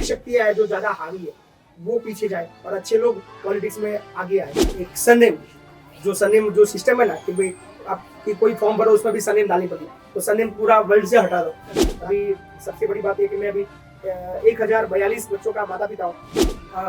आर्थिक शक्तियां है जो ज्यादा हावी है वो पीछे जाए और अच्छे लोग पॉलिटिक्स में आगे आए। एक सरनेम जो सिस्टम है ना कि भाई आपकी कोई फॉर्म भरो उसमें भी सरनेम डालनी पड़ती, तो सरनेम पूरा वर्ल्ड से हटा दो। अभी सबसे बड़ी बात है कि मैं अभी 1042 बच्चों का माता पिता हूँ।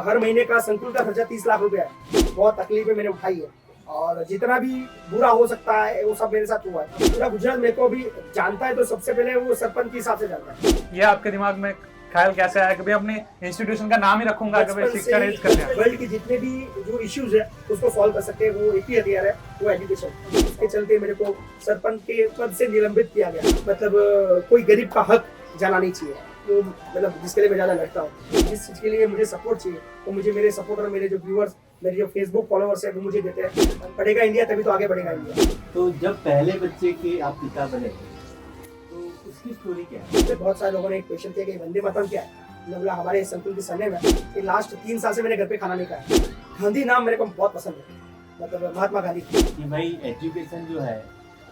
हर महीने का संकुल का खर्चा 30 लाख रुपया है। बहुत तकलीफें मैंने उठाई है और जितना भी बुरा हो सकता है वो सब मेरे साथ हुआ है। पूरा गुजरात मेरे को भी जानता है, तो सबसे पहले वो सरपंच के हिसाब से जानता है। ये आपके दिमाग में ख्याल कैसे आया कि भाई अपने इंस्टीट्यूशन का नाम ही रखूंगा कि भाई शिक्षा एज कल्याण? वर्ल्ड के जितने भी जो इश्यूज है उसको सॉल्व कर सकते हैं, वो एक ही हथियार है, वो एजुकेशन। इसके चलते मेरे को सरपंच के पद से निलंबित किया गया। मतलब कोई गरीब का हक जाना नहीं चाहिए, वो मतलब जिसके लिए मैं ज्यादा लड़ता हूँ। जिस चीज के लिए मुझे सपोर्ट चाहिए वो मुझे मेरे सपोर्टर, मेरे जो व्यूअर्स, मेरे जो फेसबुक फॉलोअर्स है वो मुझे देते हैं। बढ़ेगा इंडिया तभी तो आगे बढ़ेगा इंडिया। तो जब पहले बच्चे के आप पिता बने तो उसकी स्टोरी क्या है? बहुत सारे लोगों ने एक क्वेश्चन किया कि वंदे मातरम क्या है। मैंने बोला हमारे संकुल की सरनेम है कि लास्ट 3 साल से मैंने घर पे खाना नहीं खाया। गांधी नाम मेरे को बहुत पसंद है, मतलब महात्मा गांधी। कि भाई एजुकेशन जो है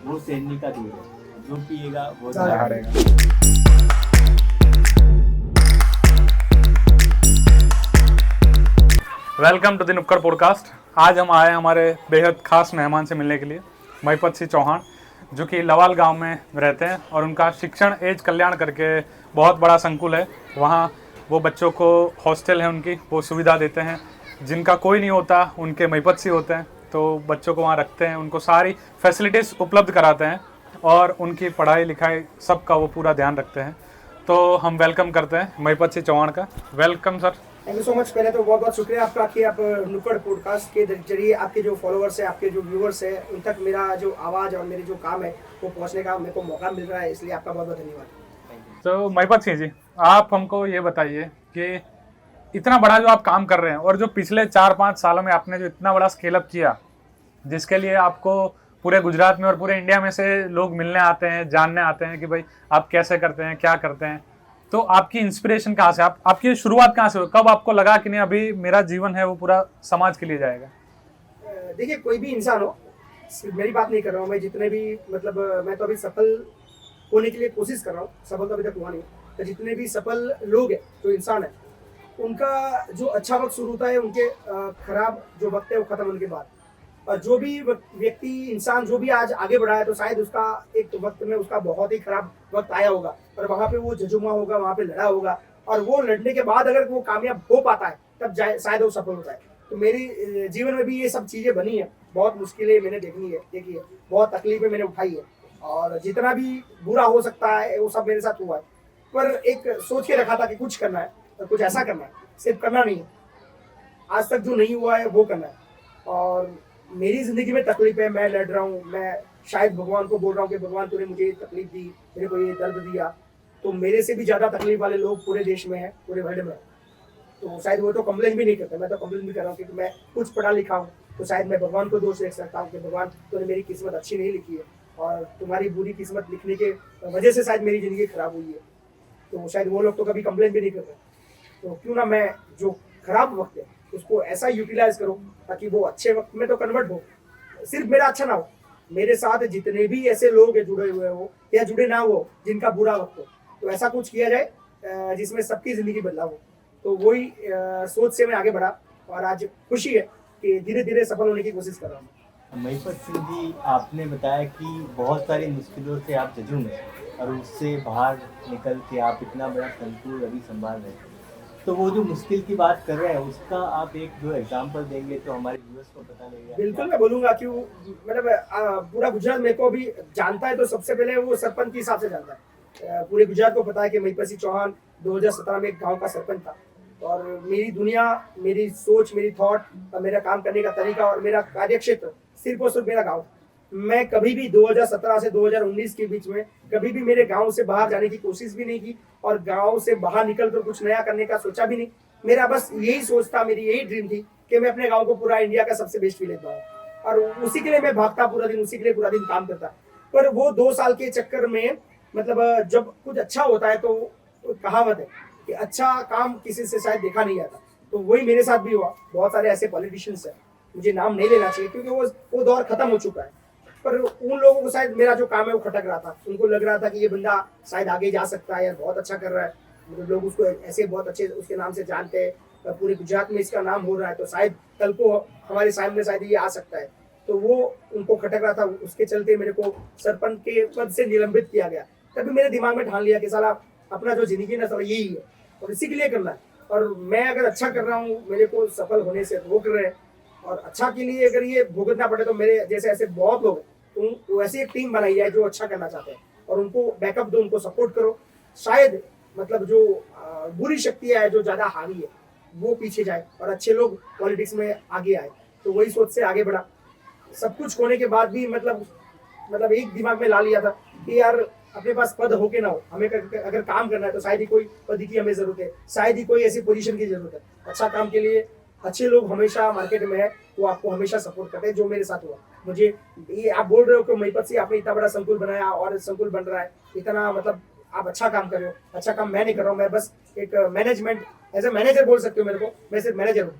वो सैनिक का दूध है, जो पिएगा वो हारेगा। वेलकम टू द नुक्कड़ पॉडकास्ट। आज हम आए हमारे बेहद खास मेहमान से मिलने के लिए, महिपत सिंह चौहान, जो कि लवाल गांव में रहते हैं और उनका शिक्षण एज कल्याण करके बहुत बड़ा संकुल है। वहाँ वो बच्चों को हॉस्टल है उनकी, वो सुविधा देते हैं। जिनका कोई नहीं होता उनके महिपत सिंह होते हैं, तो बच्चों को वहाँ रखते हैं, उनको सारी फैसिलिटीज़ उपलब्ध कराते हैं और उनकी पढ़ाई लिखाई सबका वो पूरा ध्यान रखते हैं। तो हम वेलकम करते हैं महिपत सिंह चौहान का। Welcome sir. Thank you so much. पहले तो बहुत बहुत शुक्रिया आपका कि आप नुक्कड़ पॉडकास्ट के जरिए आपके जो फॉलोअर्स है, आपके जो व्यूअर्स है, उन तक मेरा जो आवाज़ और मेरे जो काम है वो पहुंचने का मेरे को मौका मिल रहा है, इसलिए आपका बहुत बहुत धन्यवाद। तो महिपत सिंह जी, आप हमको ये बताइए कि इतना बड़ा जो आप काम कर रहे हैं और जो पिछले 4-5 सालों में आपने जो इतना बड़ा स्केल अप किया, जिसके लिए आपको पूरे गुजरात में और पूरे इंडिया में से लोग मिलने आते हैं, जानने आते हैं कि भाई आप कैसे करते हैं, क्या करते हैं, तो आपकी इंस्पिरेशन कहाँ से, आपकी शुरुआत कहाँ से हुई? कब आपको लगा कि नहीं अभी मेरा जीवन है वो पूरा समाज के लिए जाएगा? देखिए, कोई भी इंसान हो, सिर्फ मेरी बात नहीं कर रहा हूँ मैं, जितने भी मतलब मैं तो अभी सफल होने के लिए कोशिश कर रहा हूँ, सफल तो अभी तक हुआ नहीं। तो जितने भी सफल लोग हैं, जो इंसान है, उनका जो अच्छा वक्त शुरू होता है, उनके खराब जो वक्त है वो खत्म होने के बाद। और जो भी व्यक्ति, इंसान जो भी आज आगे बढ़ा है, तो शायद उसका एक वक्त में उसका बहुत ही खराब वक्त आया होगा और वहाँ पे वो झुमा होगा, वहाँ पे लड़ा होगा, और वो लड़ने के बाद अगर वो कामयाब हो पाता है तब शायद वो सफल होता है। तो मेरी जीवन में भी ये सब चीज़ें बनी है, बहुत मुश्किलें मैंने देखी है, बहुत तकलीफें मैंने उठाई है और जितना भी बुरा हो सकता है वो सब मेरे साथ हुआ है। पर एक सोच के रखा था कि कुछ करना है और कुछ ऐसा करना है, सिर्फ करना नहीं है, आज तक जो नहीं हुआ है वो करना है। और मेरी जिंदगी में तकलीफ है, मैं लड़ रहा हूँ, मैं शायद भगवान को बोल रहा हूँ कि भगवान तूने मुझे ये तकलीफ दी, मेरे को ये दर्द दिया, तो मेरे से भी ज़्यादा तकलीफ वाले लोग पूरे देश में हैं, पूरे वर्ल्ड में। तो शायद वो तो कंप्लेन भी नहीं करते, मैं तो कंप्लेन भी कर रहा हूँ क्योंकि मैं कुछ पढ़ा लिखा हूँ, तो शायद मैं भगवान को दोष दे सकता हूँ कि भगवान तूने मेरी किस्मत अच्छी नहीं लिखी है और तुम्हारी बुरी किस्मत लिखने के वजह से शायद मेरी ज़िंदगी खराब हुई है। तो शायद वो लोग तो कभी कंप्लेन भी नहीं करते। तो क्यों ना मैं जो खराब वक्त है उसको ऐसा यूटिलाइज करूँ ताकि वो अच्छे वक्त में तो कन्वर्ट हो। सिर्फ मेरा अच्छा ना हो, मेरे साथ जितने भी ऐसे लोग जुड़े हुए हो या जुड़े ना हो जिनका बुरा वक्त हो, तो ऐसा कुछ किया जाए जिसमें सबकी जिंदगी बदलाव हो। तो वही सोच से मैं आगे बढ़ा और आज खुशी है कि धीरे धीरे सफल होने की कोशिश कर रहा हूँ। महिपत सिंह जी, आपने बताया कि बहुत सारी मुश्किलों से आप जजूम और उससे बाहर निकल के आप इतना बड़ा संकुल अभी संभाल रहे हैं। तो वो जो मुश्किल की बात कर रहे हैं उसका आप एक दो एग्जांपल देंगे तो हमारे व्यूअर्स को पता लगेगा। बिल्कुल मैं बोलूंगा कि मतलब पूरा गुजरात मेरे को अभी जानता है, तो सबसे पहले वो सरपंच के हिसाब से जानता है। पूरे गुजरात को पता है कि महिपत सिंह चौहान 2017 में एक गाँव का सरपंच था और मेरी दुनिया, मेरी सोच, मेरी थॉट, मेरा काम करने का तरीका और मेरा कार्य क्षेत्र सिर्फ और सिर्फ मेरा गाँव। मैं कभी भी 2017 से 2019 के बीच में कभी भी मेरे गांव से बाहर जाने की कोशिश भी नहीं की और गांव से बाहर निकल कर कुछ नया करने का सोचा भी नहीं। मेरा बस यही सोच था, मेरी यही ड्रीम थी कि मैं अपने गांव को पूरा इंडिया का सबसे बेस्ट विलेज बनाऊं और उसी के लिए मैं भागता पूरा दिन, उसी के लिए पूरा दिन काम करता। पर वो 2 साल के चक्कर में मतलब जब कुछ अच्छा होता है तो कहावत है कि अच्छा काम किसी से शायद देखा नहीं जाता, तो वही मेरे साथ भी हुआ। बहुत सारे ऐसे पॉलिटिशियंस है, मुझे नाम नहीं लेना चाहिए क्योंकि वो दौर खत्म हो चुका है, पर उन लोगों को शायद मेरा जो काम है वो खटक रहा था। उनको लग रहा था कि ये बंदा शायद आगे जा सकता है यार, बहुत अच्छा कर रहा है, मतलब लोग उसको ऐसे बहुत अच्छे उसके नाम से जानते हैं, पूरे गुजरात में इसका नाम हो रहा है, तो शायद कल को हमारे सामने शायद ये आ सकता है। तो वो उनको खटक रहा था, उसके चलते मेरे को सरपंच के पद से निलंबित किया गया। तभी मेरे दिमाग में ठान लिया कि साला अपना जो जिंदगी ना साला यही है और इसी के लिए करना है, और मैं अगर अच्छा कर रहा हूँ मेरे को सफल होने से रोक रहे हैं, और अच्छा के लिए अगर ये भुगतना पड़े तो मेरे जैसे ऐसे बहुत लोग हैं, तो वैसी एक टीम बनाई है जो अच्छा करना चाहते हैं, और उनको बैकअप दो, उनको सपोर्ट करो। शायद मतलब जो बुरी शक्तियां है जो ज्यादा हावी है वो पीछे जाए और अच्छे लोग पॉलिटिक्स में आगे आए। तो वही सोच से आगे बढ़ा। सब कुछ होने के बाद भी मतलब एक दिमाग में ला लिया था कि यार अपने पास पद हो के ना हो, हमें अगर काम करना है तो शायद ही कोई पद की हमें जरूरत है, शायद ही कोई ऐसी पोजीशन की जरूरत है। अच्छा काम के लिए अच्छे लोग हमेशा मार्केट में है, वो आपको हमेशा सपोर्ट करते हैं। जो मेरे साथ हुआ, मुझे ये आप बोल रहे हो कि महिपत से आपने इतना बड़ा संकुल बनाया और संकुल बन रहा है, इतना मतलब आप अच्छा काम कर रहे हो। अच्छा काम मैं नहीं कर रहा हूँ, मैं बस एक मैनेजमेंट एज ए मैनेजर बोल सकते हो मेरे को, मैं सिर्फ मैनेजर हूँ।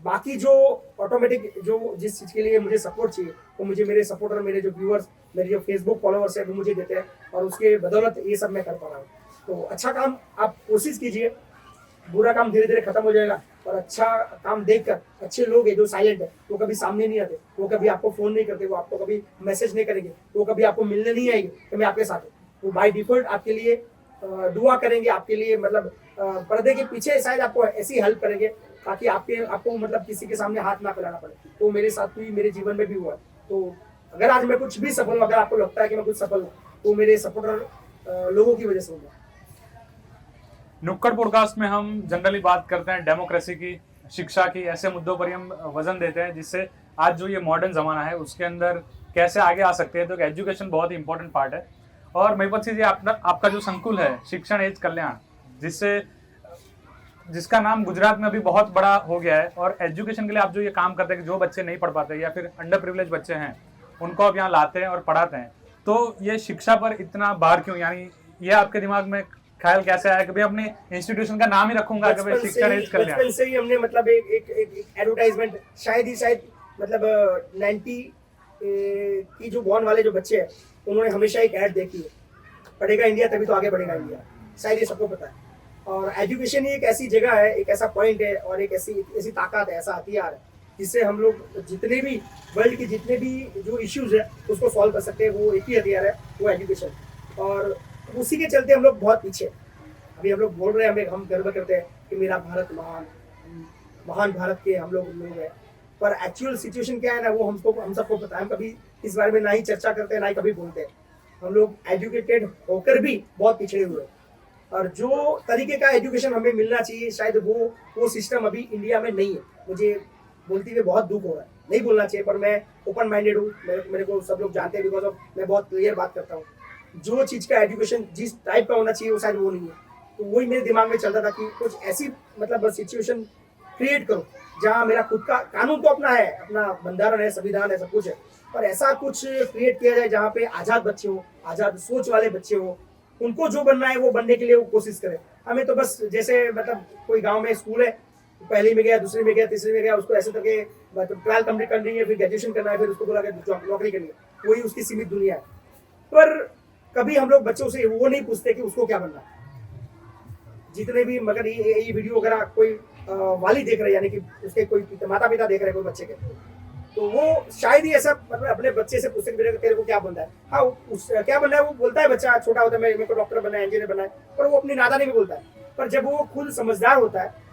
बाकी जो ऑटोमेटिक जो जिस चीज़ के लिए मुझे सपोर्ट चाहिए वो मुझे मेरे सपोर्टर, मेरे जो व्यूअर्स, मेरे जो फेसबुक फॉलोअर्स है वो मुझे देते हैं, और उसके बदौलत ये सब मैं कर पा रहा हूँ। तो अच्छा काम आप कोशिश कीजिए, बुरा काम धीरे धीरे खत्म हो जाएगा, और अच्छा काम देखकर अच्छे लोग हैं जो साइलेंट है वो कभी सामने नहीं आते, वो कभी आपको फोन नहीं करते, वो आपको कभी मैसेज नहीं करेंगे, वो कभी आपको मिलने नहीं आएंगे कि मैं आपके साथ हूँ। वो बाय डिफॉल्ट आपके लिए दुआ करेंगे, आपके लिए मतलब पर्दे के पीछे शायद आपको ऐसी हेल्प करेंगे ताकि आपको मतलब किसी के सामने हाथ ना फैलाना पड़े। तो मेरे साथ भी मेरे जीवन में भी हुआ। तो अगर आज मैं कुछ भी सफल हूँ, अगर आपको लगता है कि मैं कुछ सफल हूँ, तो मेरे सपोर्टर लोगों की वजह से हूँ। नुक्कड़ पॉडकास्ट में हम जनरली बात करते हैं डेमोक्रेसी की, शिक्षा की, ऐसे मुद्दों पर ही हम वजन देते हैं जिससे आज जो ये मॉडर्न ज़माना है उसके अंदर कैसे आगे आ सकते हैं। तो एजुकेशन बहुत ही इंपॉर्टेंट पार्ट है। और महिपत जी, आपका जो संकुल है शिक्षण एज कल्याण, जिसका नाम गुजरात में अभी बहुत बड़ा हो गया है, और एजुकेशन के लिए आप जो ये काम करते हैं कि जो बच्चे नहीं पढ़ पाते या फिर अंडर प्रिविलेज बच्चे हैं उनको आप यहाँ लाते हैं और पढ़ाते हैं, तो ये शिक्षा पर इतना भार क्यों? यानी ये आपके दिमाग में ख्याल कैसे आया कि भाई अपने इंस्टीट्यूशन का नाम ही रखूंगा कि भाई शिक्षण एज कल्याण? बचपन से ही हमने मतलब एक एडवर्टाइजमेंट शायद मतलब 90 की जो बॉर्न वाले जो बच्चे हैं उन्होंने हमेशा एक ऐड देखी है, पढ़ेगा इंडिया तभी तो आगे बढ़ेगा इंडिया। शायद ये सबको पता है। और एजुकेशन ही एक ऐसी जगह है, एक ऐसा पॉइंट है और एक ऐसी ताकत है, ऐसा हथियार है जिससे हम लोग जितने भी वर्ल्ड के जितने भी जो इश्यूज है उसको सॉल्व कर सकते हैं। वो एक ही हथियार है, वो एजुकेशन। और उसी के चलते हम लोग बहुत पीछे। अभी हम लोग बोल रहे हैं, हम गर्व करते हैं कि मेरा भारत महान भारत के हम लोग हैं, पर एक्चुअल सिचुएशन क्या है ना, वो हम सबको पता है। हम कभी इस बारे में ना ही चर्चा करते हैं, ना ही कभी बोलते हैं। हम लोग एजुकेटेड होकर भी बहुत पिछड़े हुए हैं, और जो तरीके का एजुकेशन हमें मिलना चाहिए शायद वो सिस्टम अभी इंडिया में नहीं है। मुझे बोलते हुए बहुत दुख हो रहा है, नहीं बोलना चाहिए, पर मैं ओपन माइंडेड हूँ। मेरे को सब लोग जानते हैं, बिकॉज ऑफ मैं बहुत क्लियर बात करता हूँ। जो चीज़ का एजुकेशन जिस टाइप का होना चाहिए वो शायद वो नहीं है। तो वही मेरे दिमाग में चलता था कि कुछ ऐसी मतलब सिचुएशन क्रिएट करो जहाँ मेरा खुद का कानून तो अपना है, अपना बंधारण है, संविधान है, सब कुछ है, पर ऐसा कुछ क्रिएट किया जाए जहाँ पे आज़ाद बच्चे हो, आज़ाद सोच वाले बच्चे हो, उनको जो बनना है वो बनने के लिए वो कोशिश करें। हमें तो बस जैसे मतलब कोई गांव में स्कूल है, पहली में गया, दूसरी में गया, तीसरी में गया, उसको ऐसे करके ट्वेल्थ कंप्लीट करनी है, फिर ग्रेजुएशन करना है, फिर उसको बोला नौकरी करनी है, वही उसकी सीमित दुनिया है। पर कभी हम लोग बच्चों से वो नहीं पूछते कि उसको क्या बनना है। जितने भी मगर ये वीडियो अगर कोई वाली देख रहे हैं, यानी कि उसके कोई माता पिता देख रहे हैं कोई बच्चे के, तो वो शायद ही ऐसा मतलब अपने बच्चे से पूछते कि तेरे को क्या बनना है। हाँ, क्या बनना है वो बोलता है, बच्चा छोटा होता है मेरे को डॉक्टर बनना है, इंजीनियर बनना है, पर वो अपनी नादानी में बोलता है। पर जब वो खुद समझदार होता है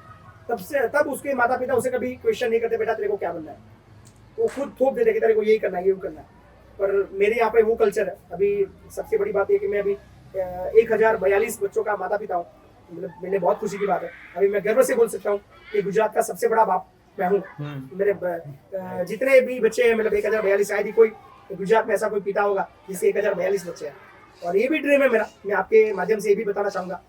तब उसके माता पिता उसे कभी क्वेश्चन नहीं करते, बेटा तेरे को क्या बनना है। वो खुद थोप देते कि तेरे को यही करना है, यही करना है। पर मेरे यहाँ पे वो कल्चर है। अभी सबसे बड़ी बात यह कि मैं अभी 1042 बच्चों का माता पिता हूँ। मतलब मेरे बहुत खुशी की बात है। अभी मैं गर्व से बोल सकता हूँ कि गुजरात का सबसे बड़ा बाप मैं हूँ। मेरे जितने भी बच्चे हैं, मतलब 1042, शायद ही कोई गुजरात में ऐसा कोई पिता होगा जिससे 1042 बच्चे हैं। और ये भी ड्रीम है मेरा। मैं आपके माध्यम से ये भी बताना चाहूँगा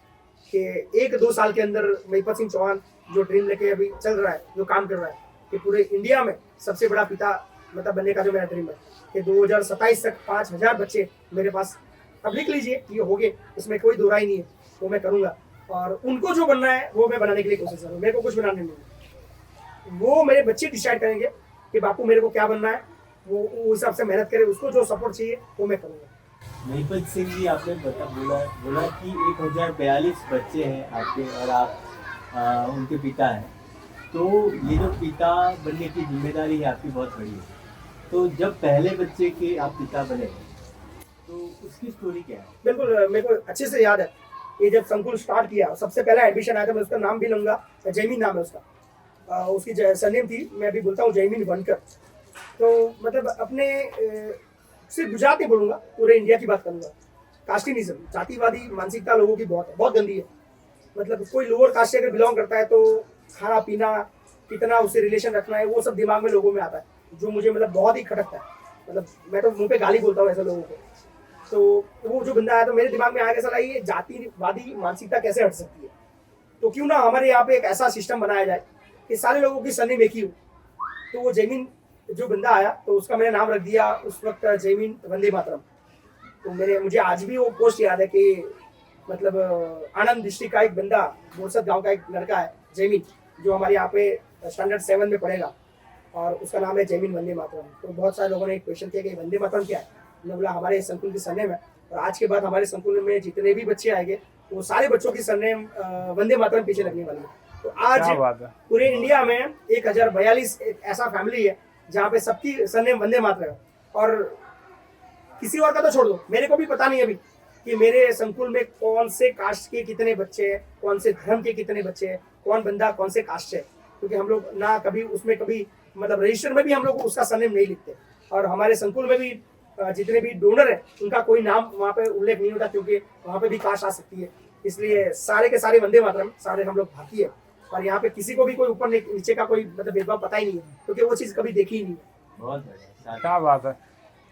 कि 1-2 साल के अंदर महिपत सिंह चौहान जो ड्रीम लेके अभी चल रहा है, जो काम कर रहा है, कि पूरे इंडिया में सबसे बड़ा पिता मतलब बनने का जो मेरा ड्रीम है कि 2027 तक 5000 बच्चे मेरे पास। अब लिख लीजिए, ये हो गए, उसमें कोई दो राय नहीं है, वो मैं करूँगा। और उनको जो बनना है वो मैं बनाने के लिए कोशिश करूँगा। मेरे को कुछ बनाने नहीं है, वो मेरे बच्चे डिसाइड करेंगे कि बापू मेरे को क्या बनना है। वो हिसाब से मेहनत करे, उसको जो सपोर्ट चाहिए वो मैं करूँगा। महिपत सिंह जी, आपने बोला कि 1042 बच्चे हैं आपके और आप उनके पिता हैं। तो ये जो पिता बनने की जिम्मेदारी है आपकी बहुत बड़ी है। तो जब पहले बच्चे के आप पिता बने तो उसकी स्टोरी क्या है? बिल्कुल, मेरे को अच्छे से याद है। ये जब संकुल स्टार्ट किया, सबसे पहला एडमिशन आया था, मैं उसका नाम भी लूँगा, जैमिन नाम है उसका। उसकी सरनेम थी, मैं अभी बोलता हूँ जैमिन वनकर। तो मतलब अपने सिर्फ गुजरात नहीं बोलूँगा, पूरे इंडिया की बात करूँगा। कास्टिनिज्म, जातिवादी मानसिकता लोगों की बहुत है, बहुत गंदी है। मतलब कोई लोअर कास्ट से अगर बिलोंग करता है तो खाना पीना, कितना उससे रिलेशन रखना है, वो सब दिमाग में लोगों में आता है, जो मुझे मतलब बहुत ही खटकता है। मतलब मैं तो मुंह पे गाली बोलता हूँ ऐसे लोगों को। तो वो जो बंदा आया तो मेरे दिमाग में आया कि साला ये जातिवादी मानसिकता कैसे हट सकती है। तो क्यों ना हमारे यहाँ पे एक ऐसा सिस्टम बनाया जाए कि सारे लोगों की सरनेम एक ही हो। तो वो जैमिन जो बंदा आया तो उसका मैंने नाम रख दिया उस वक्त जैमिन वंदे मातरम। तो मुझे आज भी वो पोस्ट याद है कि मतलब आनंद डिस्ट्रिक्ट का एक बंदा, बोरसद गांव का एक लड़का है जैमिन, जो हमारे यहाँ पे स्टैंडर्ड 7 में पढ़ेगा, और उसका नाम है जैमिन वंदे मातरम। तो बहुत सारे लोगों ने एक क्वेश्चन किया कि वंदे मातरम क्या है। मैंने बोला हमारे संकुल की सरनेम है, और आज के बाद हमारे संकुल में जितने भी बच्चे आएंगे वो सारे बच्चों की सरनेम वंदे मातरम पीछे लगने वाली है। तो आज क्या बात है। पूरे इंडिया में 1042 एक ऐसा फैमिली है जहाँ पे सबकी सरनेम वंदे मातरम है। और किसी और का तो छोड़ दो, मेरे को भी पता नहीं अभी कि मेरे संकुल में कौन से कास्ट के कितने बच्चे हैं, कौन से धर्म के कितने बच्चे हैं, कौन बंदा कौन से कास्ट है। क्योंकि हम लोग ना कभी उसमें कभी मतलब रजिस्टर में भी हम लोग उसका सरनेम नहीं लिखते, और हमारे संकुल में भी जितने भी डोनर है उनका कोई नाम वहाँ पे उल्लेख नहीं होता, क्योंकि वहाँ पे भी कास्ट आ सकती है। इसलिए सारे के सारे वंदे मातरम, सारे हम लोग भारतीय है। और यहाँ पे किसी को भी कोई ऊपर नीचे का कोई मतलब भेदभाव पता ही नहीं है, क्योंकि वो चीज़ कभी देखी ही नहीं है। बहुत बढ़िया। क्या बात है।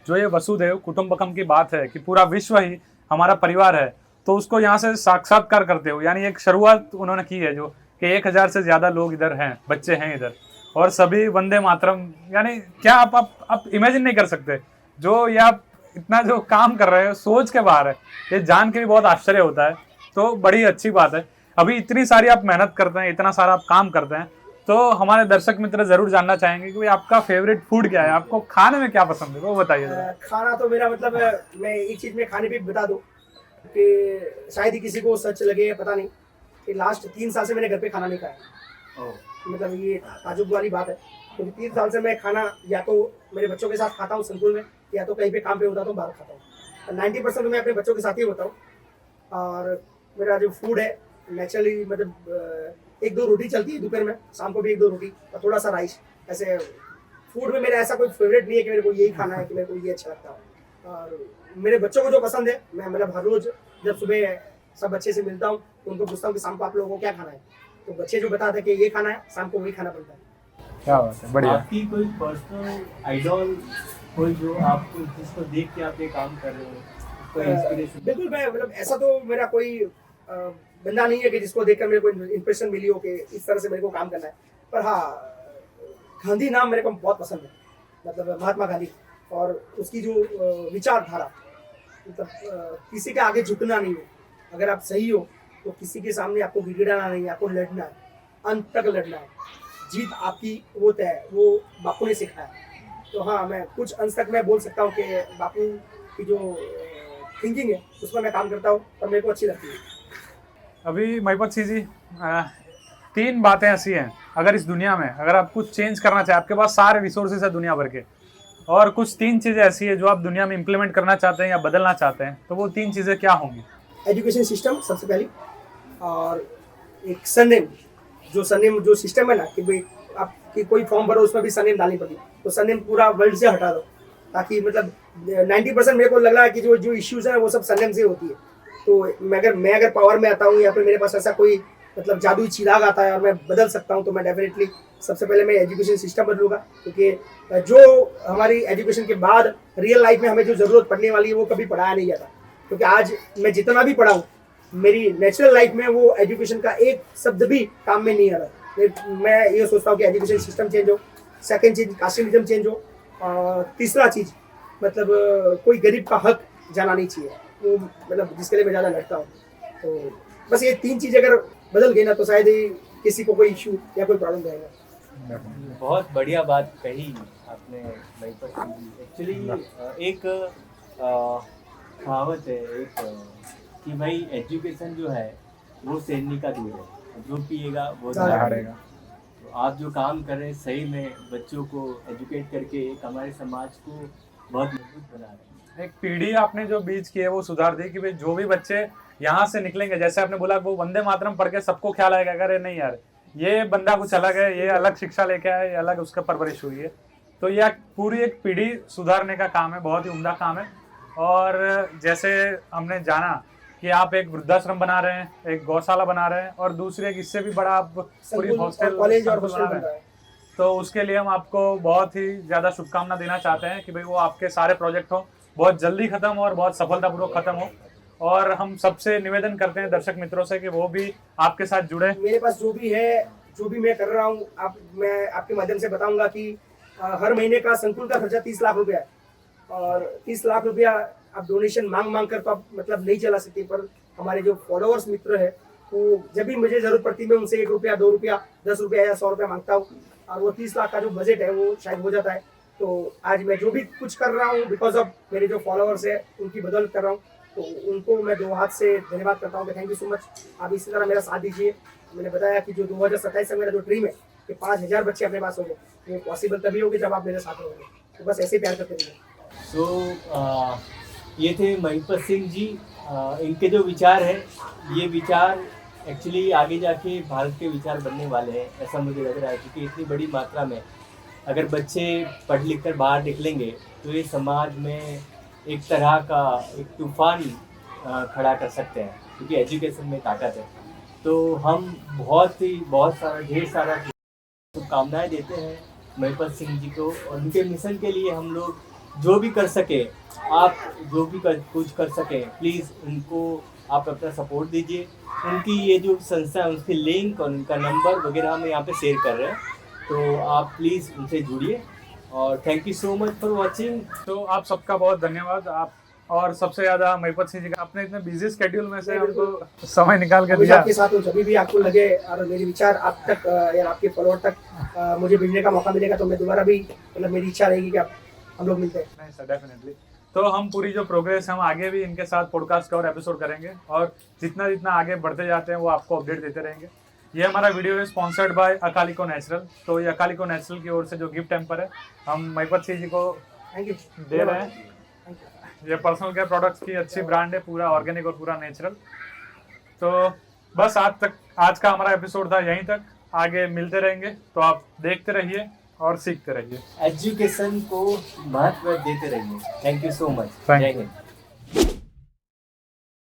जो ये वसुधैव कुटुंबकम की बात है कि पूरा विश्व ही हमारा परिवार है, तो उसको यहाँ से साक्षात्कार करते हो, यानी एक शुरुआत उन्होंने की है जो कि 1000 से ज्यादा लोग इधर हैं, बच्चे हैं इधर, और सभी वंदे मातरम, यानी क्या आप इमेजिन नहीं कर सकते। जो ये आप इतना जो काम कर रहे हो सोच के बाहर है, ये जान के भी बहुत आश्चर्य होता है। तो बड़ी अच्छी बात है। अभी इतनी सारी आप मेहनत करते हैं, इतना सारा आप काम करते हैं, तो हमारे दर्शक मित्र जरूर जानना चाहेंगे कि भाई आपका फेवरेट फूड क्या है, आपको खाने में क्या पसंद है, वो बताइए जरा। खाना तो मेरा मतलब मैं एक चीज़ में खाने पे बता दूं कि शायद ही किसी को सच लगे, पता नहीं, कि लास्ट 3 साल से मैंने घर पे खाना नहीं खाया। मतलब ये ताजुब वाली बात है, क्योंकि 3 साल से मैं खाना या तो मेरे बच्चों के साथ खाता हूँ संकुल में, या तो कहीं पे काम पे होता तो बाहर खाता हूँ। 90% तो मैं अपने बच्चों के साथ ही होता हूँ। और मेरा जो फूड है नेचुरली मतलब 1-2 रोटी चलती है दोपहर में, शाम को भी 1-2 रोटी और थोड़ा सा राइस। ऐसे फूड में मेरा ऐसा कोई फेवरेट नहीं है कि मेरे को यही खाना है, कि मेरे को ये अच्छा लगता है। और मेरे बच्चों को जो पसंद है, मैं मतलब हर रोज जब सुबह सब बच्चे से मिलता हूँ तो उनको पूछता हूँ कि शाम को आप लोगों को क्या खाना है, तो बच्चे जो बताते हैं कि ये खाना है, शाम को वही खाना बनता है। क्या बात है, बढ़िया। आपकी कोई पर्सनल आइडल, कोई जो आपको जिसको देख के आप ये काम कर रहे हो, कोई इंस्पिरेशन? बिल्कुल, मैं मतलब ऐसा तो मेरा कोई बंदा नहीं है कि जिसको देखकर मेरे को इंप्रेशन मिली हो कि इस तरह से मेरे को काम करना है। पर हाँ, गांधी नाम मेरे को बहुत पसंद है, मतलब महात्मा गांधी, और उसकी जो विचारधारा, मतलब किसी के आगे झुकना नहीं है। अगर आप सही हो तो किसी के सामने आपको गिड़गिड़ाना नहीं है, आपको लड़ना है, अंत तक लड़ना है। जीत आपकी वो तय है, वो बापू ने सिखाया। तो हाँ, मैं कुछ अंश तक मैं बोल सकता हूँ कि बापू की जो थिंकिंग है उसमें मैं काम करता हूँ और मेरे को अच्छी लगती है। अभी महिपत सिंह जी, 3 बातें ऐसी हैं, अगर इस दुनिया में अगर आप कुछ चेंज करना चाहें, आपके पास सारे रिसोर्सेज है दुनिया भर के, और कुछ 3 चीज़ें ऐसी है जो आप दुनिया में इंप्लीमेंट करना चाहते हैं या बदलना चाहते हैं, तो वो 3 चीज़ें क्या होंगी? एजुकेशन सिस्टम सबसे पहली, और एक सरनेम जो सिस्टम है ना कि भाई आपकी कोई फॉर्म भरो उसमें भी सरनेम डालनी पड़ती, तो सरनेम पूरा वर्ल्ड से हटा दो, ताकि मतलब 90% मेरे को लग रहा है कि जो इश्यूज है वो सब सरनेम से होती है। तो मैं अगर पावर में आता हूँ या फिर मेरे पास ऐसा कोई मतलब जादुई चिराग आता है और मैं बदल सकता हूँ, तो मैं डेफिनेटली सबसे पहले मैं एजुकेशन सिस्टम बदलूंगा। क्योंकि जो हमारी एजुकेशन के बाद रियल लाइफ में हमें जो ज़रूरत पड़ने वाली है वो कभी पढ़ाया नहीं जाता। क्योंकि आज मैं जितना भी पढ़ा हूँ, मेरी नेचुरल लाइफ में वो एजुकेशन का एक शब्द भी काम में नहीं आ रहा। मैं ये सोचता हूँ कि एजुकेशन सिस्टम चेंज हो, सेकेंड चीज़ कास्टिज्म चेंज हो, और तीसरा चीज़ मतलब कोई गरीब का हक जाना नहीं चाहिए, वो मतलब जिसके लिए मैं ज़्यादा लड़ता हूँ। तो बस ये 3 चीज़ अगर बदल गई ना तो शायद ही किसी को कोई इशू या कोई प्रॉब्लम रहेगा। बहुत बढ़िया बात कही आपने महिपत सिंह जी। एक्चुअली एक कहावत है एक कि भाई एजुकेशन जो है वो शेरनी का दूध है, जो पिएगा वो ज़्यादा दहाड़ेगा। तो आप जो काम कर रहे हैं सही में बच्चों को एजुकेट करके एक हमारे समाज को बहुत मजबूत बना रहे हैं। एक पीढ़ी आपने जो बीच की है वो सुधार दी कि भाई जो भी बच्चे यहाँ से निकलेंगे, जैसे आपने बोला वो वंदे मातरम पढ़ के सबको ख्याल आएगा अरे नहीं यार ये बंदा कुछ अलग है, ये अलग शिक्षा लेके आया, ये अलग उसका परवरिश हुई है। तो यह पूरी एक पीढ़ी सुधारने का काम है, बहुत ही उम्दा काम है। और जैसे हमने जाना कि आप एक वृद्धाश्रम बना रहे हैं, एक गौशाला बना रहे हैं, और दूसरी एक इससे भी बड़ा आप पूरी संकुल हॉस्टल और कॉलेज और संकुल हॉस्टल बना बन रहे रहा हैं। है। तो उसके लिए हम आपको बहुत ही ज़्यादा शुभकामना देना चाहते हैं कि भाई वो आपके सारे प्रोजेक्ट हो बहुत जल्दी खत्म हो और बहुत सफलतापूर्वक खत्म हो। और हम सबसे निवेदन करते हैं दर्शक मित्रों से कि वो भी आपके साथ जुड़े। मेरे पास जो भी है, जो भी मैं कर रहा हूँ, मैं आपके माध्यम से बताऊंगा कि हर महीने का संकुल का खर्चा 30 लाख रुपया है। और 30 लाख रुपया आप डोनेशन मांग कर तो आप मतलब नहीं चला सकते, पर हमारे जो फॉलोअर्स मित्र है वो जब भी मुझे जरूरत पड़ती है मैं उनसे 1 रुपया 2 रुपया 10 रुपया या 100 रुपया मांगता हूँ, और वो 30 लाख का जो बजट है वो शायद हो जाता है। तो आज मैं जो भी कुछ कर रहा हूँ बिकॉज ऑफ मेरे जो फॉलोअर्स है उनकी बदौलत कर रहा हूँ, तो उनको मैं 2 हाथ से धन्यवाद करता हूँ। Thank you so much. आप इसी तरह मेरा साथ दीजिए। मैंने बताया कि जो 2027 में मेरा जो ड्रीम है कि 5000 बच्चे अपने पास होंगे, वो पॉसिबल तभी होगी जब आप मेरे साथ होंगे। तो बस ऐसे ही प्यार करते रहिए। तो ये थे महिपत सिंह जी। इनके जो विचार हैं ये विचार एक्चुअली आगे जाके भारत के विचार बनने वाले हैं, ऐसा मुझे लग रहा है। क्योंकि इतनी बड़ी मात्रा में अगर बच्चे पढ़ लिख कर बाहर निकलेंगे तो ये समाज में एक तरह का एक तूफान खड़ा कर सकते हैं, क्योंकि एजुकेशन में ताकत है। तो हम बहुत सारा ढेर सारा शुभकामनाएं देते हैं महिपत सिंह जी को, और उनके मिशन के लिए हम लोग जो भी कर सके, आप जो भी कुछ कर सकें प्लीज़ उनको आप अपना सपोर्ट दीजिए। उनकी ये जो संस्था है उसकी लिंक और उनका नंबर वगैरह हम यहाँ पे शेयर कर रहे हैं, तो आप प्लीज़ उनसे जुड़िए। और thank you so much for watching. तो आप सबका बहुत धन्यवाद। आप और सबसे ज़्यादा महिपत सिंह जी का अपने इतने बिजी स्केड्यूल में से हमको समय निकाल के हमेशा दिया। आपके साथ हूँ, जब भी आपको लगे और मेरे विचार आप तक या आपके फॉलोअर तक मुझे भेजने का मौका मिलेगा तो मैं दोबारा भी मतलब मेरी इच्छा रहेगी कि हम लोग मिलते हैं। नहीं सर, डेफिनेटली। तो हम पूरी जो प्रोग्रेस हम आगे भी इनके साथ पॉडकास्ट का और एपिसोड करेंगे, और जितना जितना आगे बढ़ते जाते हैं वो आपको अपडेट देते रहेंगे। ये हमारा वीडियो है स्पॉन्सर्ड बाय अकालिको नेचुरल। तो ये अकालिको नेचुरल की ओर से जो गिफ्ट टेम्पर है हम महिपत सिंह जी को थैंक यू दे रहे हैं। ये पर्सनल केयर प्रोडक्ट्स की अच्छी ब्रांड है, पूरा ऑर्गेनिक और पूरा नेचुरल। तो बस आज का हमारा एपिसोड था यहीं तक। आगे मिलते रहेंगे, तो आप देखते रहिए और सीखते रहिए। एजुकेशन को महत्व देते रहिए। Thank you so much. Thank जय you. हिंद।